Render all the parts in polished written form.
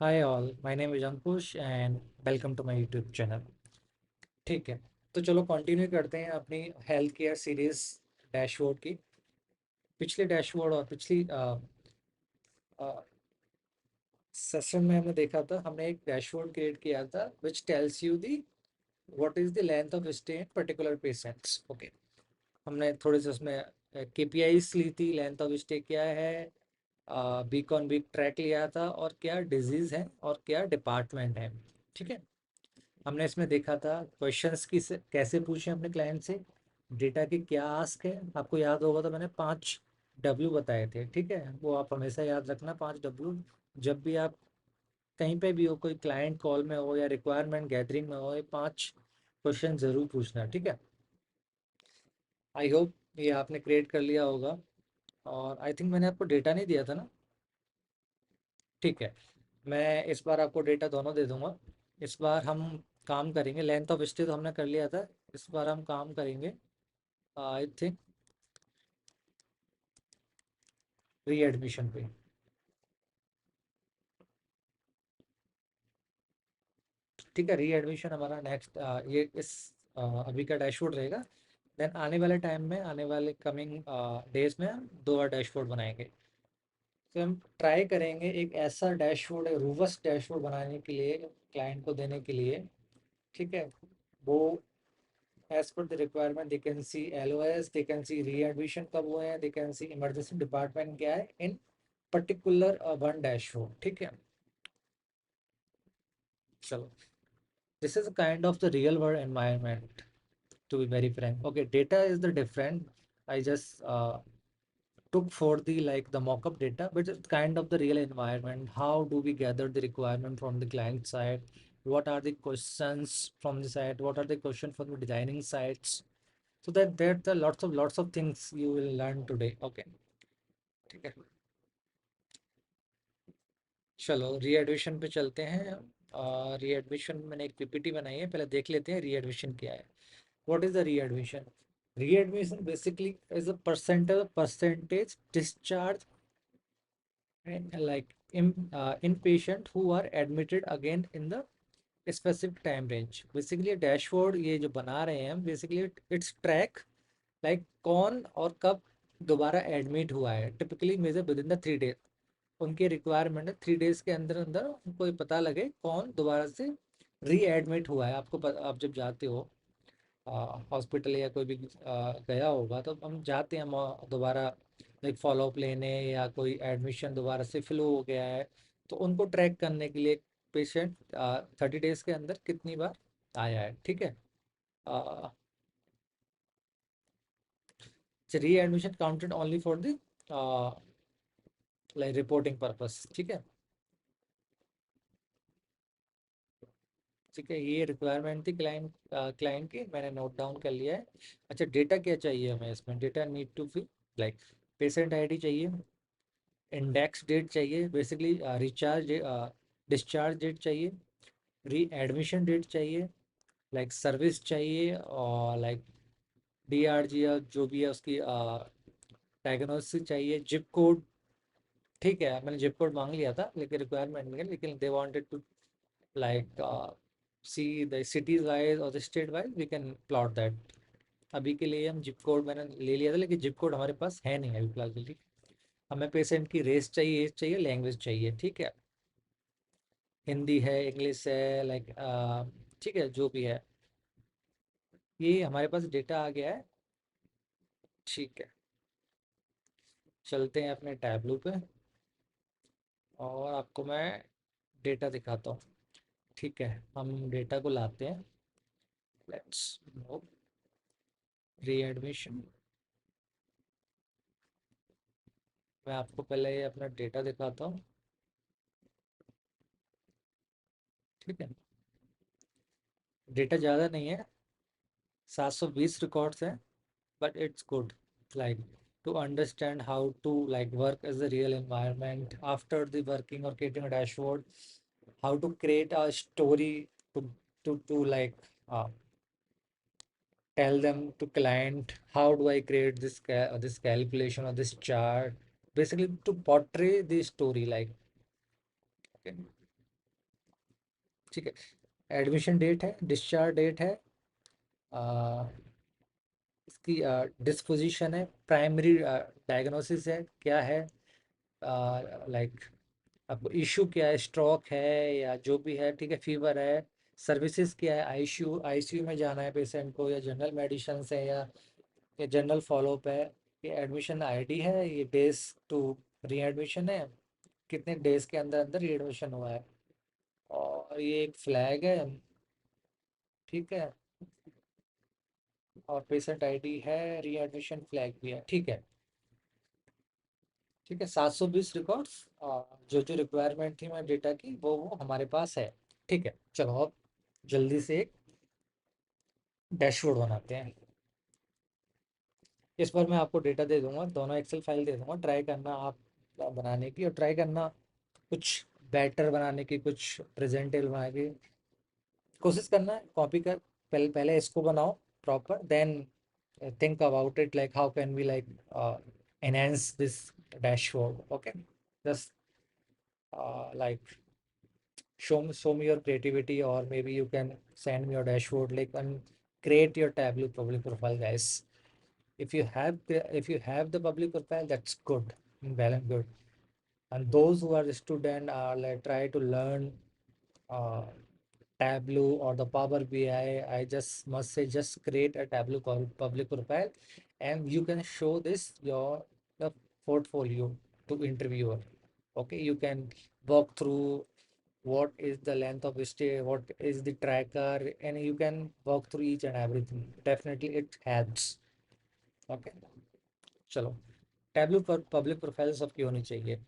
Hi all, my name is Ankush and welcome to my YouTube channel. ठीक है, तो चलो कंटिन्यू करते हैं अपनी हेल्थ केयर सीरीज डैशबोर्ड की। पिछले डैशबोर्ड और पिछली सेशन में हमने देखा था, हमने एक डैशबोर्ड क्रिएट किया था which tells you the what is the length of stay in particular patients. Okay, हमने थोड़े से उसमें केपीआईस ली थी, लेंथ ऑफ स्टे क्या है, वीक ऑन वीक ट्रैक लिया था, और क्या डिजीज़ है और क्या डिपार्टमेंट है। ठीक है, हमने इसमें देखा था क्वेश्चंस की कैसे पूछे अपने क्लाइंट से, डेटा की क्या आस्क है। आपको याद होगा तो मैंने 5 W बताए थे। ठीक है, वो आप हमेशा याद रखना, 5 W। जब भी आप कहीं पे भी हो, कोई क्लाइंट कॉल में हो या रिक्वायरमेंट गैदरिंग में हो, ये 5 क्वेश्चन ज़रूर पूछना। ठीक है, आई होप ये आपने क्रिएट कर लिया होगा। और आई थिंक मैंने आपको डेटा नहीं दिया था ना। ठीक है, मैं इस बार आपको डेटा दोनों दे दूंगा। इस बार हम काम करेंगे, लेंथ ऑफ स्टे तो हमने कर लिया था, इस बार हम काम करेंगे आई थिंक री एडमिशन पे। ठीक है, री एडमिशन हमारा नेक्स्ट ये इस अभी का डैशबोर्ड रहेगा। देन आने वाले टाइम में, आने वाले कमिंग डेज में हम 2 और डैशबोर्ड बनाएंगे। तो हम ट्राई करेंगे एक ऐसा डैशबोर्ड, रूबस्ट डैशबोर्ड बनाने के लिए, क्लाइंट को देने के लिए। ठीक है, वो as per the requirement they can see LOS, they can see re-admission कब हुए हैं, they can see emergency department क्या है in particular one dashboard। ठीक है, चलो, this is a kind of the real world environment, to be very frank. Okay, data is the different, I just took for the like the mock-up data, but it's kind of the real environment. How do we gather the requirement from the client side, what are the questions from the side, what are the questions from the designing sides, so that there are lots of things you will learn today. Okay, ठीक है, चलो री admission पे चलते हैं। री admission मैंने एक पीपीटी बनाई है, पहले देख लेते हैं री एडमिशन क्या है। व्हाट इज द री एडमिशन? री admission basically is a percentage discharge and like in patient who are admitted again in the specific time range। Basically dashboard ये जो बना रहे हैं हम, बेसिकली इट्स ट्रैक लाइक कौन और कब दोबारा एडमिट हुआ है, typically major within the 3 days. उनकी रिक्वायरमेंट है 3 डेज के अंदर अंदर उनको ये पता लगे कौन दोबारा से री एडमिट हुआ है। आप जब जाते हो हॉस्पिटल या कोई भी गया होगा, तो हम जाते हैं, हम दोबारा एक फॉलोअप लेने, या कोई एडमिशन दोबारा से फ्लो हो गया है, तो उनको ट्रैक करने के लिए पेशेंट 30 डेज के अंदर कितनी बार आया है। ठीक है, री admission counted only for the like reporting purpose. ठीक है, ठीक है, ये रिक्वायरमेंट थी क्लाइंट की, मैंने नोट डाउन कर लिया है। अच्छा, डेटा क्या चाहिए हमें इसमें? Data need to be like patient ID चाहिए, इंडेक्स डेट चाहिए, बेसिकली रिचार्ज डिस्चार्ज डेट चाहिए, री एडमिशन डेट चाहिए, लाइक सर्विस चाहिए, और लाइक डीआरजी या जो भी है उसकी डायग्नोसिस चाहिए, जिप कोड। ठीक है, मैंने जिप कोड मांग लिया था लेकिन रिक्वायरमेंट में, लेकिन they wanted to like see the cities wise और the state wise we can plot that. अभी के लिए हम जिप कोड मैंने ले लिया था, लेकिन जिप कोड हमारे पास है नहीं अभी फिलहाल के लिए। हमें पेशेंट की रेस चाहिए, एज चाहिए, लैंग्वेज चाहिए। ठीक है, हिंदी है, इंग्लिश है, लाइक ठीक है, जो भी है, ये हमारे पास डेटा आ गया है। ठीक है, चलते हैं अपने टैबलू पे और आपको मैं डेटा दिखाता हूँ। ठीक है, हम डेटा को लाते हैं, लेट्स मूव री एडमिशन। मैं आपको पहले अपना डेटा दिखाता हूँ। ठीक है, डेटा ज़्यादा नहीं है, 720 रिकॉर्ड्स हैं, but it's good, like, to understand how to like work as a real environment after the working or creating a dashboard, how to create a story to to like uh, tell them to client how do I create this calculation or this chart, basically to portray the story, like, okay. ठीक है, admission date है, discharge date है, इसकी disposition है, primary diagnosis है, क्या है, like आपको इशू क्या है, स्ट्रोक है या जो भी है, ठीक है, फीवर है, सर्विसेज क्या है, आईसीयू में जाना है पेशेंट को, या जनरल मेडिसिन है, या जनरल फॉलोअप है, ये एडमिशन आईडी है, ये डेज टू री एडमिशन है, कितने डेज के अंदर अंदर री एडमिशन हुआ है, और ये एक फ्लैग है, ठीक है, और पेशेंट आईडी है, री एडमिशन फ्लैग भी है, ठीक है। ठीक है, 720 रिकॉर्ड्स, जो जो रिक्वायरमेंट थी मैं डेटा की, वो हमारे पास है। ठीक है, चलो अब जल्दी से एक डैशबोर्ड बनाते हैं। इस बार मैं आपको डेटा दे दूंगा, दोनों एक्सेल फाइल दे दूंगा, ट्राई करना आप बनाने की, और ट्राई करना कुछ बेटर बनाने की, कुछ प्रेजेंटेबल बनाने की कोशिश करना है। कॉपी कर, पहले इसको बनाओ proper, then think about it like how can we like enhance this dashboard. Okay, just like show me your creativity, or maybe you can send me your dashboard like, and create your Tableau public profile, guys. If you have the public profile, that's good, well and good. And those who are the student are like try to learn uh, Tableau or the Power BI, I just must say just create a Tableau public profile, and you can show this your the portfolio to interviewer. Okay, you can walk through what is the length of stay, what is the tracker, and you can walk through each and everything. Definitely it helps. Okay, चलो, tableau पर public profile सबकी होनी चाहिए,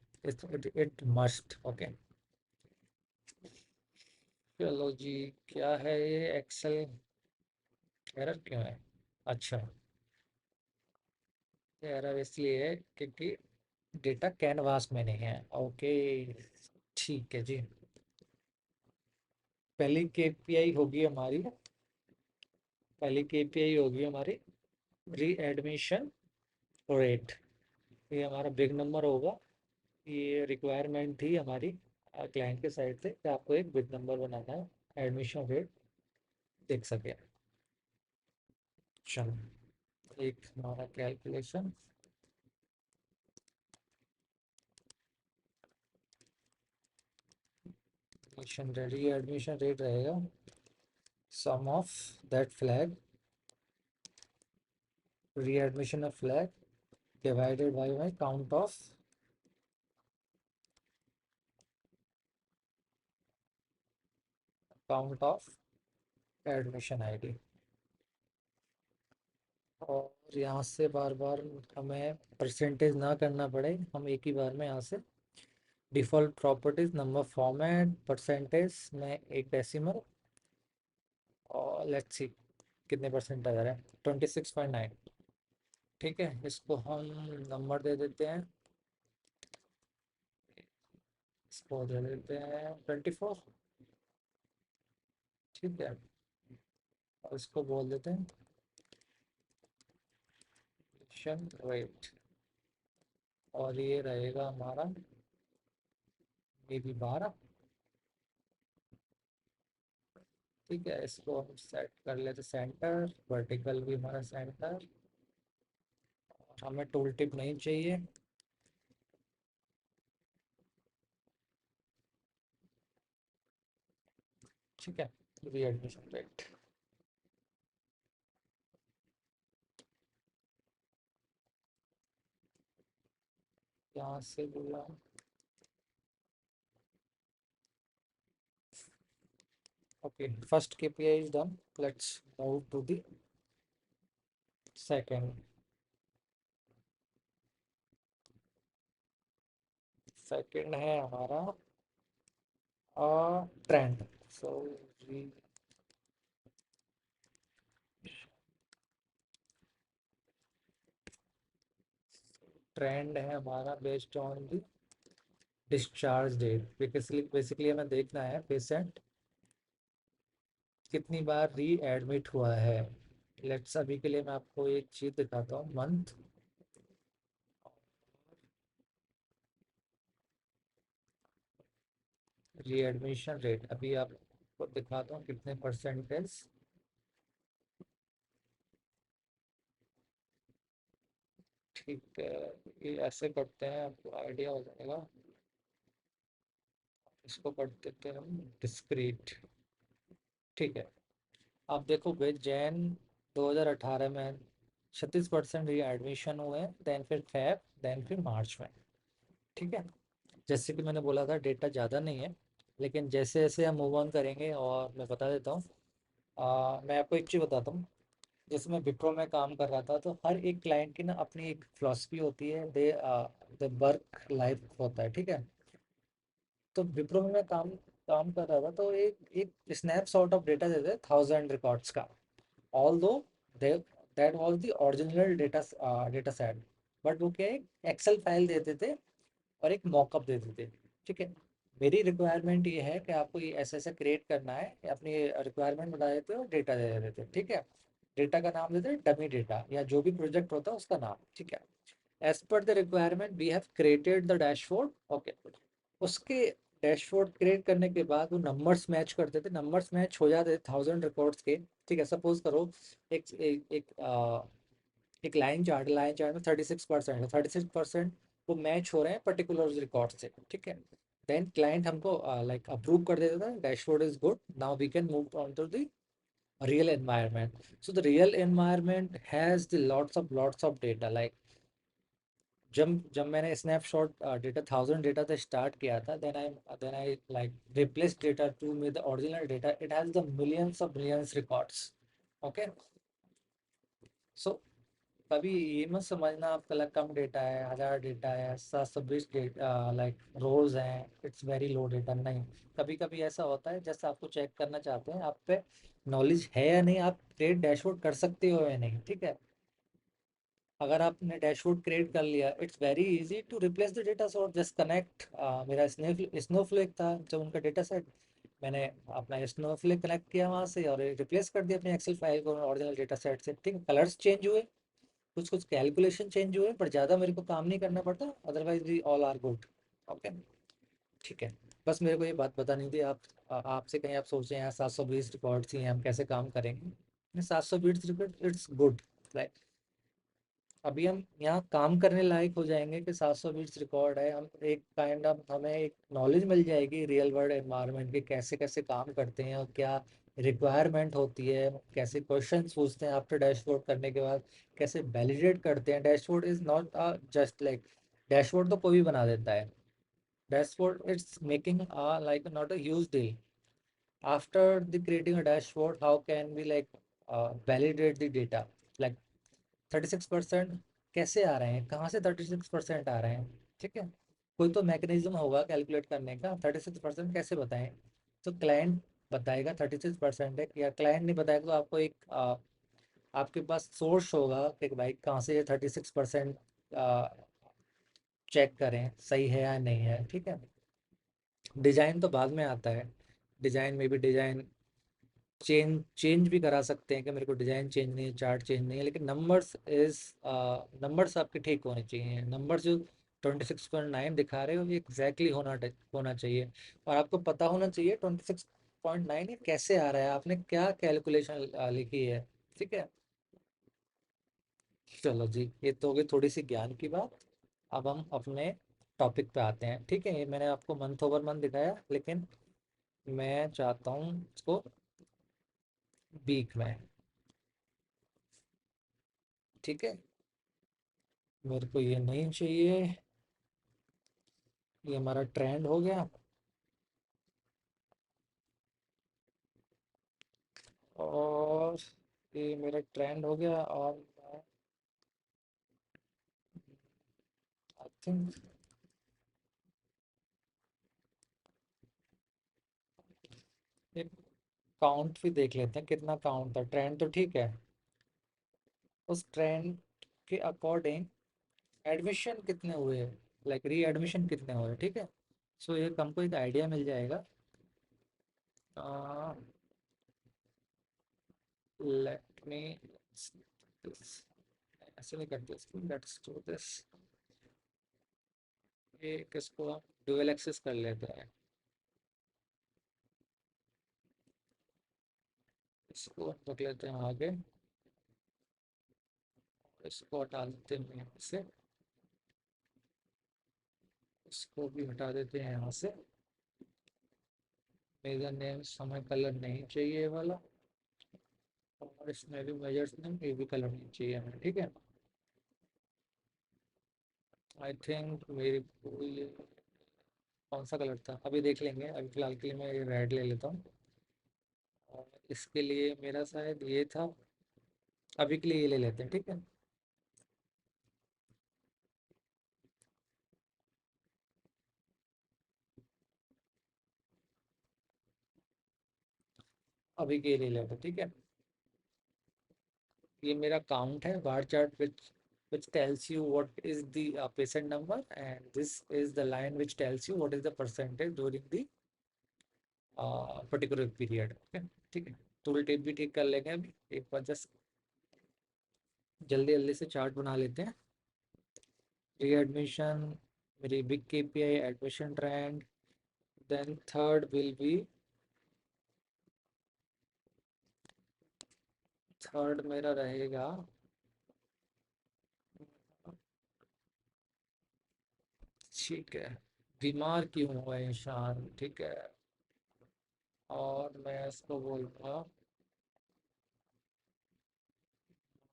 it must. Okay, चलो जी, क्या है ये Excel error क्यों है? अच्छा, ये एरर इसलिए है क्योंकि डेटा कैनवास में नहीं है। ओके, ठीक है जी। पहली केपीआई होगी हमारी, री एडमिशन रेट। ये हमारा बिग नंबर होगा। ये रिक्वायरमेंट थी हमारी क्लाइंट के साइड से कि आपको एक बिग नंबर बनाना है, एडमिशन रेट देख सके। चलो, एक हमारा कैलकुलेशन, एडमिशन रेट रहेगा sum of that flag, readmission of flag divided by my count of admission ID. और यहाँ से बार बार हमें परसेंटेज ना करना पड़े, हम एक ही बार में यहाँ से default properties, number format, percentage में एक डेसिमल, और लेट्स सी कितने परसेंट आ रहा है, 26.9। ठीक है, इसको हम नंबर दे देते हैं, इसको दे देते हैं 24। ठीक है, और इसको बोल देते हैं रेट, और ये रहेगा हमारा मे बी 12। ठीक है, इसको हम सेट कर लेते सेंटर, वर्टिकल भी हमारा सेंटर, हमें टूल टिप नहीं चाहिए। ठीक है, रीएडमिशन रेट, यहाँ से बोला। Okay, first KPI is done, let's move to the second. Second है हमारा ट्रेंड। सो ट्रेंड है हमारा based on the discharge date. Basically हमें देखना है पेशेंट कितनी बार री एडमिट हुआ है। लेट्स अभी के लिए मैं आपको एक चीज दिखाता हूँ, मंथ, री एडमिशन रेट। अभी आप आपको दिखाता हूँ कितने परसेंटेज। ठीक है, ये ऐसे करते हैं, आपको आइडिया हो जाएगा। इसको कर देते हैं हम डिस्क्रीट। ठीक है, आप देखोगे जैन 2018 में 36% ये एडमिशन हुए हैं, देन फिर फैब, देन फिर मार्च में। ठीक है, जैसे कि मैंने बोला था डेटा ज़्यादा नहीं है, लेकिन जैसे जैसे हम मूव ऑन करेंगे और मैं बता देता हूँ। मैं आपको एक चीज़ बताता हूँ। जैसे मैं विप्रो में काम कर रहा था, तो हर एक क्लाइंट की ना अपनी एक फिलॉसफी होती है, दे वर्क लाइफ होता है। ठीक है, तो विप्रो में मैं काम काम कर रहा था, तो एक एक स्नैपशॉट ऑफ डेटा देते 1000 रिकॉर्ड्स का। Although they that was the original data set, but वो क्या है, एक्सेल फाइल देते थे और एक मॉकअप देते थे। ठीक है, मेरी रिक्वायरमेंट ये है कि आपको ये ऐसे ऐसे क्रिएट करना है, अपनी रिक्वायरमेंट बता देते हो, डेटा दे देते थे। ठीक है, डेटा का नाम देते हैं डमी डेटा, या जो भी प्रोजेक्ट होता है उसका नाम। ठीक है, as per the requirement we have created the dashboard. Okay, उसके डैशबोर्ड क्रिएट करने के बाद वो नंबर्स मैच करते थे, नंबर्स मैच हो जाते थे 1000 रिकॉर्ड्स के। ठीक है, सपोज करो एक लाइन चार्ट में 36% है, 36% वो मैच हो रहे हैं पर्टिकुलर रिकॉर्ड से। ठीक है, देन क्लाइंट हमको लाइक अप्रूव कर देता था, dashboard is good, now we can move on to the real environment. So the real environment has the lots of data. Like जब जब मैंने स्नैपशॉट डेटा 1000 डेटा से स्टार्ट किया था, then I like replace data two with the original data, it has the millions records. Okay, so कभी ये मत समझना आपका लग कम डेटा है, 1000 डेटा है, 720 डेटा लाइक रोज हैं, इट्स वेरी लो डेटा। नहीं, कभी कभी ऐसा होता है, जैसे आपको चेक करना चाहते हैं आप पे नॉलेज है या नहीं, आप क्रिएट डैशबोर्ड कर सकते हो या नहीं। ठीक है, अगर आपने डैशबोर्ड क्रिएट कर लिया, it's very easy to replace the data source, just connect. मेरा स्नोफ्लेक था जब उनका डेटा सेट, मैंने अपना स्नोफ्लेक कनेक्ट किया वहाँ से और रिप्लेस कर दिया अपनी एक्सेल फाइल को ओरिजिनल डेटा सेट से। ठीक है, कलर्स चेंज हुए, कुछ कुछ कैलकुलेशन चेंज हुए, पर ज़्यादा मेरे को काम नहीं करना पड़ता, otherwise we all are good. Okay, ठीक है, बस मेरे को ये बात बतानी थी। आपसे कहीं आप सोचें यार 720 रिकॉर्ड्स ही हैं, हम कैसे काम करेंगे। 720 रिकॉर्ड इट्स गुड। अभी हम यहाँ काम करने लायक हो जाएंगे कि 720 रिकॉर्ड है, हम एक काइंड ऑफ हमें एक नॉलेज मिल जाएगी रियल वर्ल्ड एनवायरनमेंट के, कैसे कैसे काम करते हैं और क्या रिक्वायरमेंट होती है, कैसे क्वेश्चंस पूछते हैं आफ्टर डैशबोर्ड करने के बाद, कैसे वैलिडेट करते हैं। Dashboard is not just like, dashboard तो कोई भी बना देता है। Dashboard it's making like not a huge deal. After the creating a dashboard, how can be like validate the data, like 36% कैसे आ रहे हैं, कहाँ से 36% आ रहे हैं। ठीक है, कोई तो मैकेनिज्म होगा कैलकुलेट करने का, 36% कैसे बताएं। तो क्लाइंट बताएगा 36% है, या क्लाइंट नहीं बताएगा तो आपको एक आपके पास सोर्स होगा कि भाई कहाँ से ये 36% चेक करें सही है या नहीं है। ठीक है, डिज़ाइन तो बाद में आता है, डिज़ाइन में भी डिज़ाइन चेंज चेंज भी करा सकते हैं कि मेरे को डिज़ाइन चेंज नहीं है, चार्ट चेंज नहीं है, लेकिन नंबर्स आपके ठीक होने चाहिए। नंबर जो 26.9 दिखा रहे हो ये एग्जैक्टली होना चाहिए, और आपको पता होना चाहिए 26.9 ये कैसे आ रहा है, आपने क्या कैलकुलेशन लिखी है। ठीक है, चलो जी, ये तो हो गई थोड़ी सी ज्ञान की बात। अब हम अपने टॉपिक पे आते हैं। ठीक है, ये मैंने आपको मंथ ओवर मंथ दिखाया, लेकिन मैं चाहता हूँ इसको वीक में। ठीक है, मेरे को ये नहीं चाहिए, ये हमारा ट्रेंड हो गया। और ये मेरा ट्रेंड हो गया, और मैं आई थिंक एक काउंट भी देख लेते हैं कितना काउंट था। ट्रेंड तो ठीक है, उस ट्रेंड के अकॉर्डिंग एडमिशन कितने हुए, लाइक री एडमिशन कितने हुए। ठीक है, सो ये हमको एक आइडिया मिल जाएगा। लेट मी दिस, ऐसे नहीं करते इसको, लेट्स डू दिस। ये किसको हम डुअल एक्सेस कर लेते हैं। इसको रख लेते हैं आगे, इसको हटा देते हैं यहाँ से, इसको भी हटा देते हैं यहाँ से। मेजर नेम हमें कलर नहीं चाहिए ये वाला, और इसमें भी मेजर्स नेम ये भी कलर नहीं चाहिए हमें, ठीक है। आई थिंक मेरी को ये कौन सा कलर था अभी देख लेंगे, अभी फिलहाल के लिए मैं ये रेड ले लेता हूँ। और इसके लिए मेरा शायद ये था, अभी के लिए ये ले लेते हैं, ठीक है। अभी के लिए ले लेते हैं, ठीक है। ये मेरा काउंट है bar chart which tells you what is the patient number, and this is the line which tells you what is the percentage during the particular period, okay? ठीक है। टूल टिप भी ठीक कर लेंगे अभी एक बार, जस्ट जल्दी जल्दी से चार्ट बना लेते हैं। रीएडमिशन, मेरी big KPI admission trend, then third will be, third मेरा रहेगा, ठीक है, बीमार क्यों हुआ है इंसान, ठीक है। और मैं इसको बोलूँगा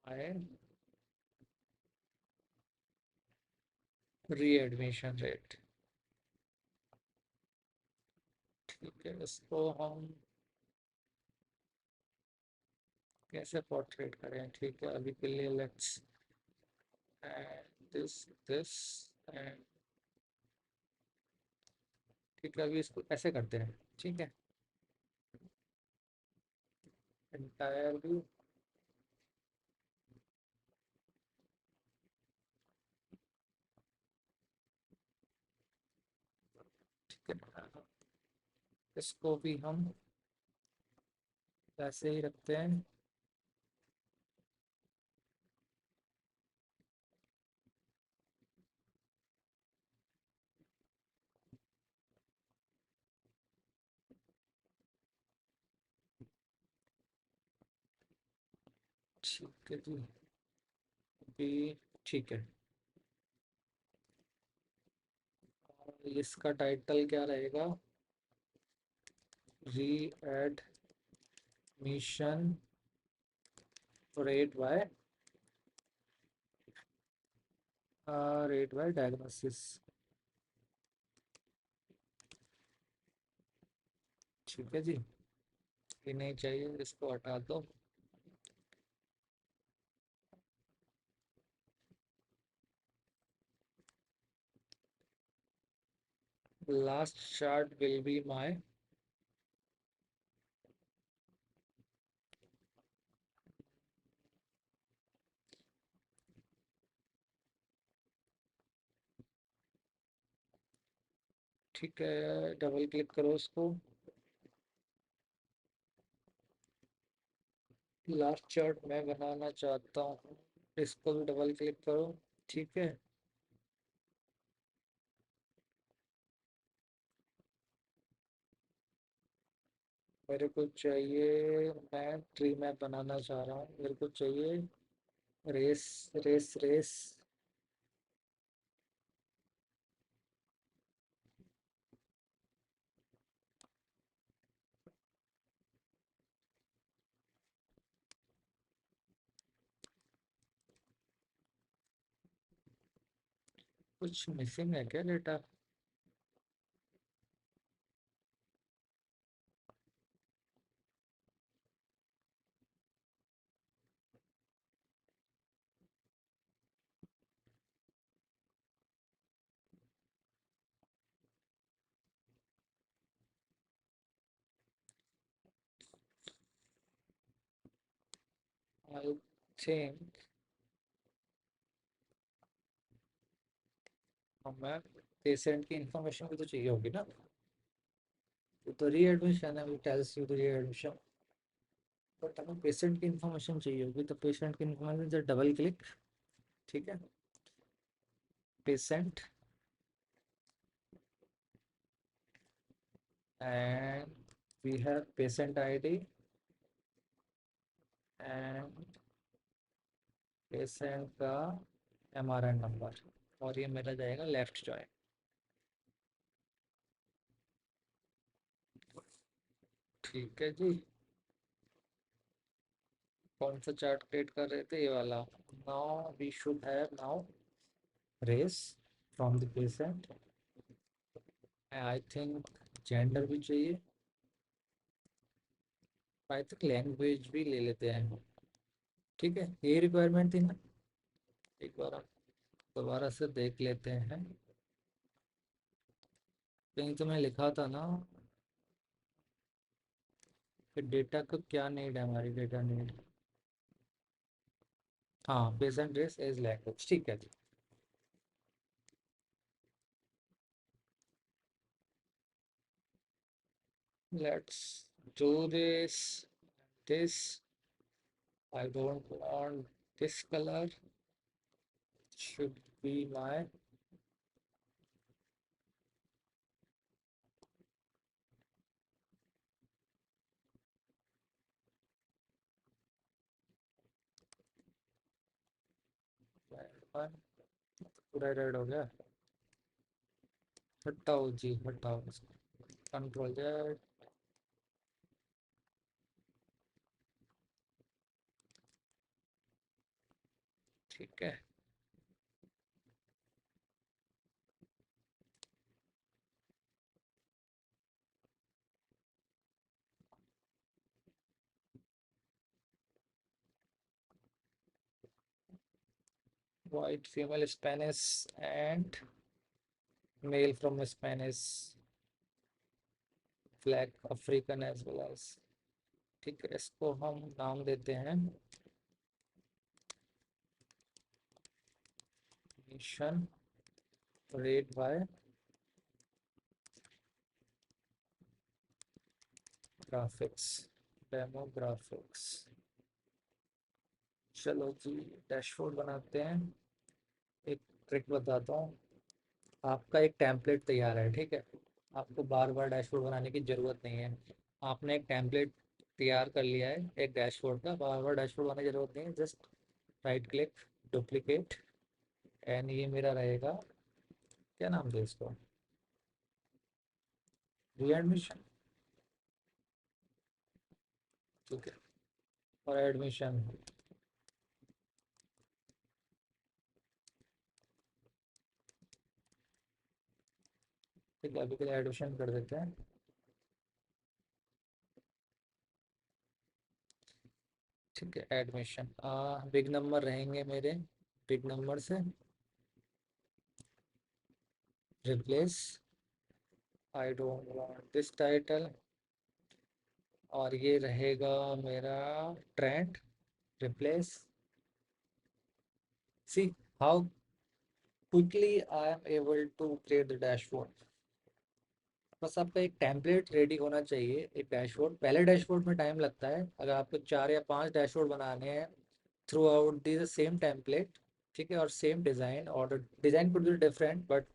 आए रीएडमिशन रेट, ठीक है। इसको हम कैसे पोर्ट्रेट करें, ठीक है, अभी के लिए लेट्स एंड दिस एंड, ठीक है, अभी इसको ऐसे करते हैं, ठीक है। एंटायरली, ठीक है, इसको भी हम ऐसे ही रखते हैं, ठीक है जी, भी ठीक है। और इसका टाइटल क्या रहेगा, री admission rate by, rate by diagnosis, ठीक है जी। ये नहीं चाहिए, इसको हटा दो। Last chart will be my, ठीक है, डबल क्लिक करो इसको। लास्ट चार्ट मैं बनाना चाहता हूँ, इसको भी डबल क्लिक करो, ठीक है। मेरे को चाहिए, मैं ट्री मैप बनाना चाह रहा हूँ, मेरे को चाहिए रेस रेस रेस, कुछ मिसिंग है क्या डेटा। आई थिंक हमें पेशेंट की इंफॉर्मेशन भी तो चाहिए होगी ना, तो रीएडमिशन है, tells you the readmission, but हमें पेशेंट की इंफॉर्मेशन चाहिए होगी, तो पेशेंट की इंफॉर्मेशन से डबल क्लिक, ठीक है। Patient and we have patient ID, and patient का MRN नंबर, और ये मेरा जाएगा लेफ्ट जॉइंट। ठीक है जी। कौन सा चार्ट क्रिएट कर रहे थे, ये वाला। Now we should have now race from the patient, I think gender भी चाहिए, आई थिंक लैंग्वेज भी ले लेते हैं। ठीक है, ये रिक्वायरमेंट थी ना। एक बार आप दोबारा से देख लेते हैं, कहीं तो मैं लिखा था ना कि डेटा का क्या नीड है, हमारी डेटा नीड। हाँ, पेशेंट रेस एज लैंग्वेज, ठीक है जी। Let's do this. I don't want this color. Should be my red one. पूरा रेड हो गया। हटाओ जी, हटाओ इसको। Control Z. ठीक है। White female Spanish and male from Spanish, black African as well as। ठीक है, इसको हम नाम देते हैं mission red by graphics, demographics. चलो जी, डैशबोर्ड बनाते हैं। एक ट्रिक बताता हूँ। आपका एक टेम्पलेट तैयार है, ठीक है। आपको बार बार डैशबोर्ड बनाने की ज़रूरत नहीं है। आपने एक टेम्पलेट तैयार कर लिया है एक डैशबोर्ड का, बार बार डैशबोर्ड बनाने की ज़रूरत नहीं है। Just right click, duplicate, and ये मेरा रहेगा, क्या नाम दे इसको, रीएडमिशन। ठीक है, और एडमिशन। ठीक है, अभी के लिए एडमिशन कर देते हैं। ठीक है, एडमिशन बिग नंबर रहेंगे मेरे। बिग नंबर से replace, I don't want this title, और ये रहेगा मेरा trend. Replace, see how quickly I am able to create the dashboard. बस आपका एक टेम्पलेट रेडी होना चाहिए, एक डैशबोर्ड। पहले डैशबोर्ड में टाइम लगता है, अगर आपको 4 या 5 डैशबोर्ड बनाने हैं through out the same template, ठीक है, और सेम डिज़ाइन, और design could be different but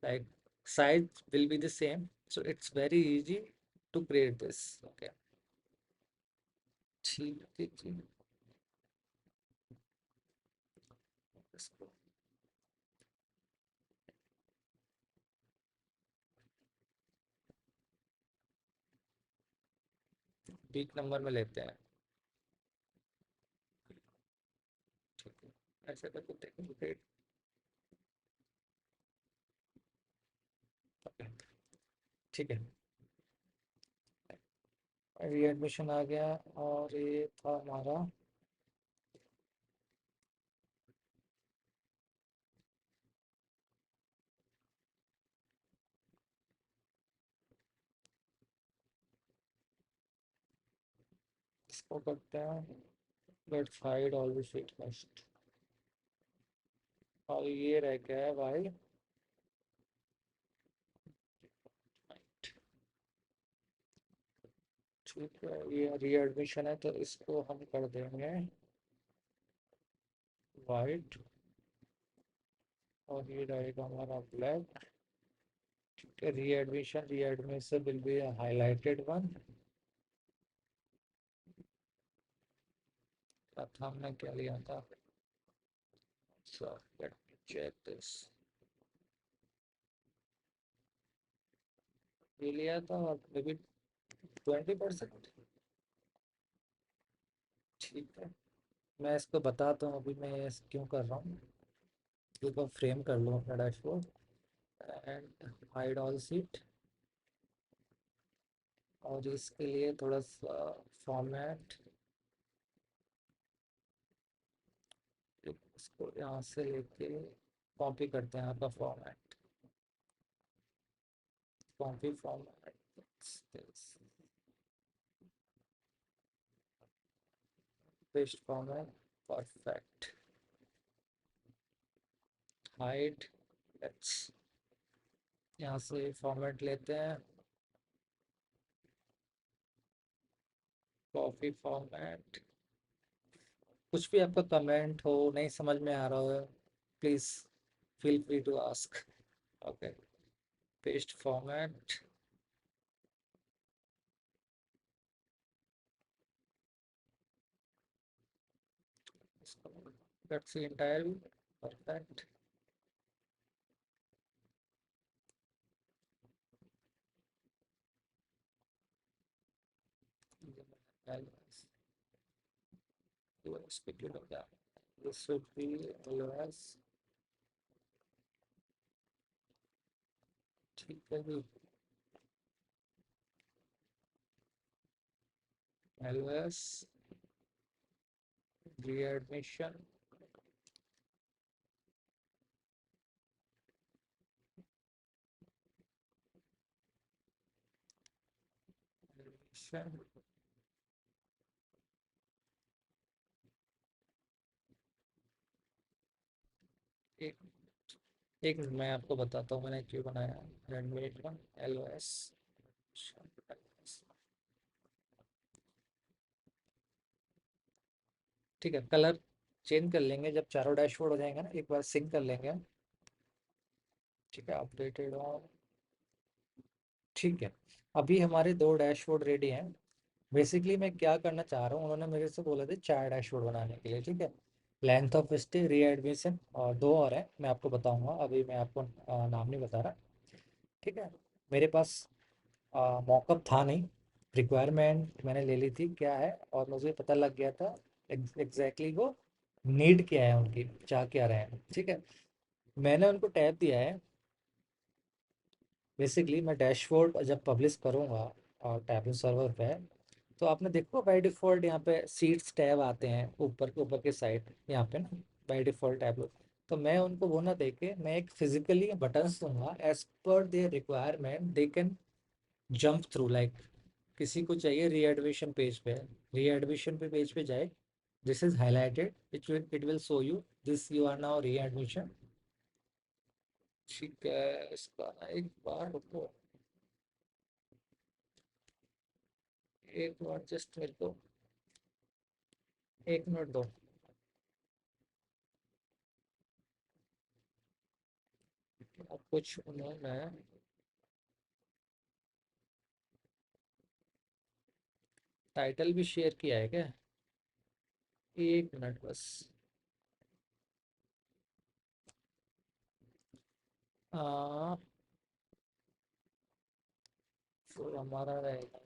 like size will be the same, so it's very easy to create this, okay। ठीक है जी। इसको वीक नंबर में लेते हैं। ठीक है, ऐसे करके देखेंगे ग्रेड। ठीक है, रीएडमिशन आ गया, और ये था हमारा। इसको करते हैं let's hide all the sheet first, और ये रह गया है भाई। ठीक है, ये रीएडमिशन है तो इसको हम कर देंगे वाइट, और ये रहेगा हमारा ब्लैक। ठीक है, readmission will be highlighted one. था, हमने क्या लिया था? So let me check this. ये लिया था मे बी 20%। ठीक है, मैं इसको बताता हूँ अभी मैं ये क्यों कर रहा हूँ। इसको फ्रेम कर लूँ अपना dashboard and hide all seat. और इसके लिए थोड़ा सा फॉर्मेट, इसको यहाँ से लेके कॉपी करते हैं आपका format, copy format, paste format, perfect, hide, let's यहाँ से फॉर्मेट लेते हैं, कॉपी फॉर्मेट। कुछ भी आपका कमेंट हो नहीं समझ में आ रहा हो, please feel free to ask. Okay, paste format, that's the entire view, perfect। This should be LOS। ठीक है जी, LOS readmission, admission। एक एक मिनट मैं आपको बताता हूँ मैंने क्यों बनाया एडमिशन LOS। ठीक है, कलर चेंज कर लेंगे जब चारों डैशबोर्ड हो जाएंगे ना, एक बार सिंक कर लेंगे। ठीक है, अपडेटेड और ठीक है, अभी हमारे दो डैशबोर्ड रेडी हैं। बेसिकली मैं क्या करना चाह रहा हूँ, उन्होंने मेरे से बोला था 4 डैशबोर्ड बनाने के लिए। ठीक है, लेंथ ऑफ स्टे, री एडमिशन और दो और हैं, मैं आपको बताऊंगा, अभी मैं आपको नाम नहीं बता रहा। ठीक है, मेरे पास मॉकअप था नहीं, रिक्वायरमेंट मैंने ले ली थी क्या है, और मुझे पता लग गया था एग्जैक्टली वो नीड क्या है, उनकी चाह क्या रहे हैं। ठीक है, मैंने उनको टैब दिया है। बेसिकली मैं डैशबोर्ड जब पब्लिश करूँगा और टैबलेट सर्वर पे, तो आपने देखो बाय डिफ़ॉल्ट यहाँ पे सीट्स टैब आते हैं ऊपर के साइड यहाँ पे ना, बाय डिफ़ॉल्ट टैब। तो मैं उनको वो ना देके मैं एक फिजिकली बटन्स दूंगा as per their requirement, they can jump through like. किसी को चाहिए रीएडमिशन पेज पे, रीएडमिशन पे पेज पे जाए, this is highlighted, it will show you this you are now readmission. ठीक है, इसका ना एक बार रुको, एक बार जस्ट मेरे को एक मिनट दो। अब कुछ उन्होंने टाइटल भी शेयर किया है क्या? एक मिनट बस। आ, तो हमारा रहेगा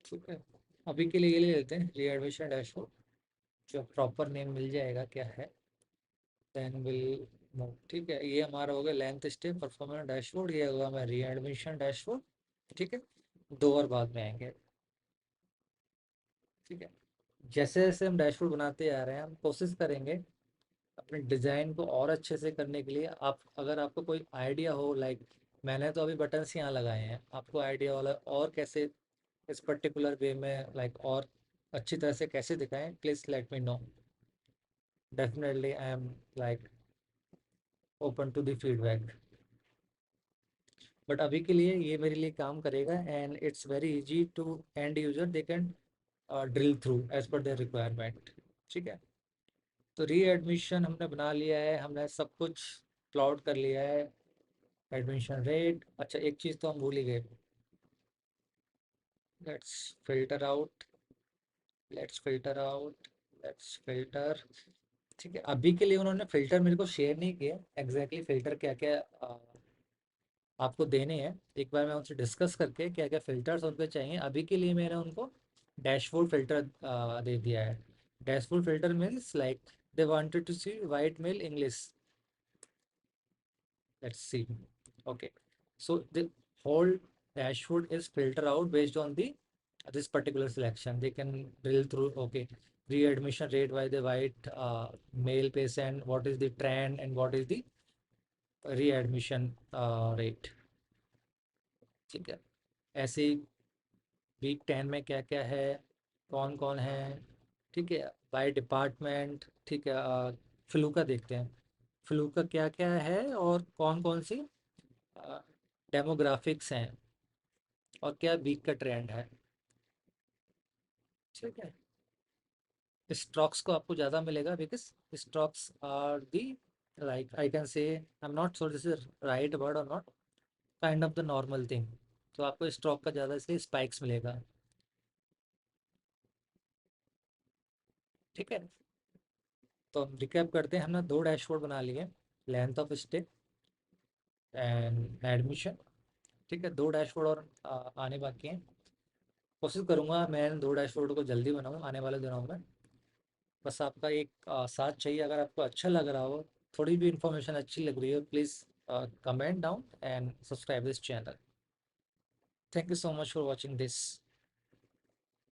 ठीक है, अभी के लिए ये ले लेते हैं रीएडमिशन डैशबोर्ड, जो प्रॉपर नेम मिल जाएगा क्या है, देन विल मूव। ठीक है, ये हमारा हो गया लेंथ स्टे परफॉर्मेंस डैशबोर्ड, ये होगा हमारा रीएडमिशन डैशबोर्ड। ठीक है, दो और बाद में आएंगे। ठीक है, जैसे जैसे हम डैशबोर्ड बनाते आ रहे हैं, हम कोशिश करेंगे अपने डिज़ाइन को और अच्छे से करने के लिए। आप अगर आपको कोई आइडिया हो, लाइक मैंने तो अभी बटन्स यहाँ लगाए हैं, आपको आइडिया वाला और कैसे इस पर्टिकुलर वे में लाइक और अच्छी तरह से कैसे दिखाएं, please let me know. definitely I am like open to the feedback. But अभी के लिए ये मेरे लिए काम करेगा and it's very easy to end user they can drill through as per their requirement. ठीक है, तो री एडमिशन हमने बना लिया है, हमने सब कुछ प्लॉट कर लिया है। एडमिशन रेट, अच्छा एक चीज़ तो हम भूल ही गए। Let's filter out, let's filter out, let's filter. ठीक है, अभी के लिए उन्होंने फ़िल्टर मेरे को शेयर नहीं किया एग्जैक्टली फ़िल्टर क्या क्या आपको देने हैं। एक बार मैं उनसे डिस्कस करके क्या क्या फ़िल्टर्स उनको चाहिए, अभी के लिए मैंने उनको डैशबोर्ड फ़िल्टर दे दिया है। Dashboard filter means like they wanted to see white male English. Let's see. Okay, so the whole dashboard is filter out based on the this particular selection. They can drill through, okay, readmission rate by the white male patient, what is the trend and what is the readmission rate। ठीक है, ऐसे ही week 10 में क्या क्या है, कौन कौन है। ठीक है, बाय डिपार्टमेंट। ठीक है, फ्लू का देखते हैं, फ्लू का क्या क्या है और कौन कौन सी डेमोग्राफिक्स हैं और क्या वीक का ट्रेंड है। ठीक है, स्टॉक्स को आपको ज़्यादा मिलेगा because stocks are the, like I can say, I am not sure this is right word और not, kind of the normal thing. तो आपको स्टॉक का ज़्यादा इसलिए स्पाइक्स मिलेगा। ठीक है, तो हम रिकैप करते हैं, हमने दो डैशबोर्ड बना लिए, length of stay and admission. ठीक है, दो डैशबोर्ड और आने बाकी हैं। कोशिश करूँगा मैं दो डैशबोर्ड को जल्दी बनाऊँ आने वाले दिनों में। बस आपका एक साथ चाहिए, अगर आपको अच्छा लग रहा हो, थोड़ी भी इंफॉर्मेशन अच्छी लग रही हो, please comment down and subscribe this channel. Thank you so much for watching this.